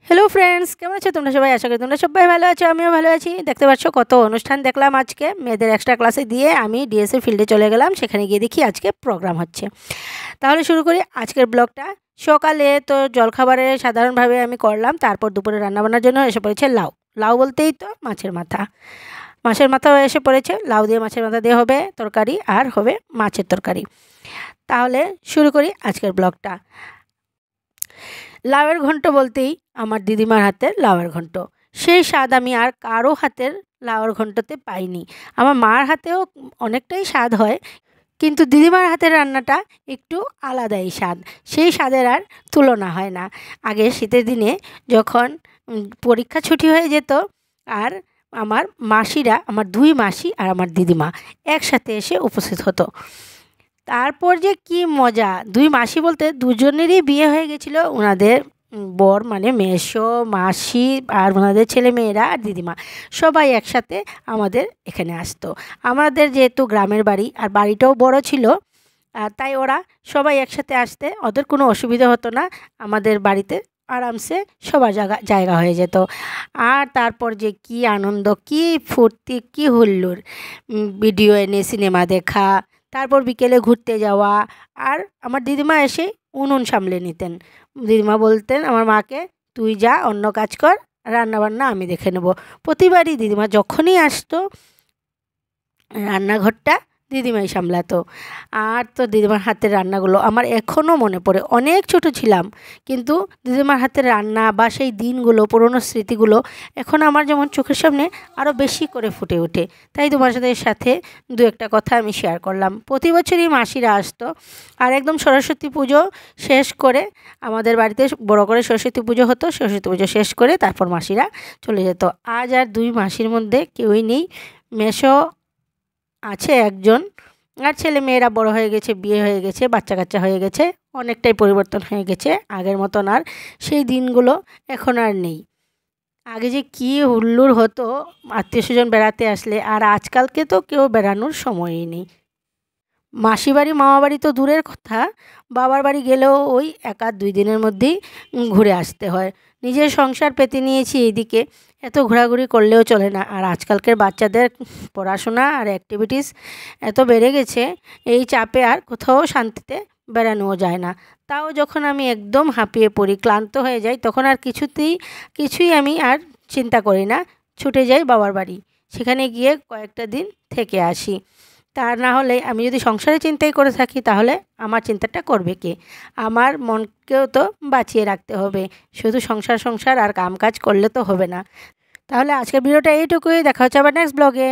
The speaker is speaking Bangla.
হ্যালো ফ্রেন্ডস, কেমন আছো তোমরা সবাই? আশা করি তোমরা সবাই ভালো আছো, আমিও ভালো আছি। দেখতে পাচ্ছ কত অনুষ্ঠান দেখলাম আজকে। মেয়েদের এক্সট্রা ক্লাসে দিয়ে আমি ডিএসএ ফিল্ডে চলে গেলাম, সেখানে গিয়ে দেখি আজকে প্রোগ্রাম হচ্ছে। তাহলে শুরু করি আজকের ব্লগটা। সকালে তো জলখাবারে সাধারণভাবে আমি করলাম, তারপর দুপুরে রান্নাবান্নার জন্য এসে পড়েছে লাউ। লাউ বলতেই তো মাছের মাথা। মাছের মাথাও এসে পড়েছে, লাউ দিয়ে মাছের মাথা দিয়ে হবে তরকারি, আর হবে মাছের তরকারি। তাহলে শুরু করি আজকের ব্লগটা। লাউয়ের ঘন্ট বলতেই আমার দিদিমার হাতের লাউয়ের ঘন্ট। সেই স্বাদ আমি আর কারো হাতের লাউয়ের ঘন্টতে পাইনি। আমার মার হাতেও অনেকটাই স্বাদ হয়, কিন্তু দিদিমার হাতের রান্নাটা একটু আলাদাই স্বাদ। সেই স্বাদের আর তুলনা হয় না। আগে শীতের দিনে যখন পরীক্ষা ছুটি হয়ে যেত, আর আমার মাসিরা, আমার দুই মাসি আর আমার দিদিমা একসাথে এসে উপস্থিত হতো। তারপর যে কি মজা! দুই মাসি বলতে দুজনেরই বিয়ে হয়ে গেছিলো। ওনাদের বর মানে মেসো, মাসি আর ওনাদের ছেলে মেয়েরা আর দিদিমা সবাই একসাথে আমাদের এখানে আসতো। আমাদের যেহেতু গ্রামের বাড়ি আর বাড়িটাও বড় ছিল, তাই ওরা সবাই একসাথে আসতে ওদের কোনো অসুবিধা হতো না। আমাদের বাড়িতে আরামসে সবার জায়গা হয়ে যেত। আর তারপর যে কি আনন্দ, কি ফুর্তি, কি হুল্লোড়! ভিডিও এনে সিনেমা দেখা, তারপর বিকেলে ঘুরতে যাওয়া। আর আমার দিদিমা এসে উনুন সামলে নিতেন। দিদিমা বলতেন আমার মাকে, তুই যা অন্য কাজ কর, রান্নাবান্না আমি দেখে নেব। প্রতিবারই দিদিমা যখনই আসতো, রান্নাঘরটা দিদিমাই সামলাতো। আর তো দিদিমার হাতের রান্নাগুলো আমার এখনও মনে পড়ে। অনেক ছোট ছিলাম, কিন্তু দিদিমার হাতের রান্না বা সেই দিনগুলো, পুরনো স্মৃতিগুলো এখন আমার যেমন চোখের সামনে আরও বেশি করে ফুটে ওঠে। তাই তোমার সাথে দু একটা কথা আমি শেয়ার করলাম। প্রতি বছরই মাসিরা আসতো, আর একদম সরস্বতী পুজো শেষ করে আমাদের বাড়িতে বড় করে সরস্বতী পুজো হতো। সরস্বতী পুজো শেষ করে তারপর মাসিরা চলে যেত। আজ আর দুই মাসির মধ্যে কেউই নেই। মেসো আছে একজন, আর ছেলে মেয়েরা বড় হয়ে গেছে, বিয়ে হয়ে গেছে, বাচ্চা কাচ্চা হয়ে গেছে। অনেকটাই পরিবর্তন হয়ে গেছে। আগের মতন আর সেই দিনগুলো এখন আর নেই। আগে যে কী হুল্লোড় হতো আত্মীয়স্বজন বেড়াতে আসলে, আর আজকালকে তো কেউ বেড়ানোর সময়ই নেই। মাসি বাড়ি মামা বাড়ি তো দূরের কথা, বাবার বাড়ি গেলেও ওই 1-2 দিনের মধ্যেই ঘুরে আসতে হয়। নিজের সংসার পেতে নিয়েছি এইদিকে, এত ঘোরাঘুরি করলেও চলে না। আর আজকালকার বাচ্চাদের পড়াশোনা আর অ্যাক্টিভিটিস এত বেড়ে গেছে, এই চাপে আর কোথাও শান্তিতে বেড়ানোও যায় না। তাও যখন আমি একদম হাঁপিয়ে পড়ি, ক্লান্ত হয়ে যাই, তখন আর কিছুই আমি আর চিন্তা করি না। ছুটে যাই বাবার বাড়ি, সেখানে গিয়ে কয়েকটা দিন থেকে আসি। তা না হলে আমি যদি সংসারের চিন্তাই করে থাকি, তাহলে আমার চিন্তাটা করবে কে? আমার মনকেও তো বাঁচিয়ে রাখতে হবে। শুধু সংসার আর কাজ করলে তো হবে না। তাহলে আজকের ভিডিওটা এইটুকুই। দেখা হচ্ছে আবার নেক্সট ব্লগে।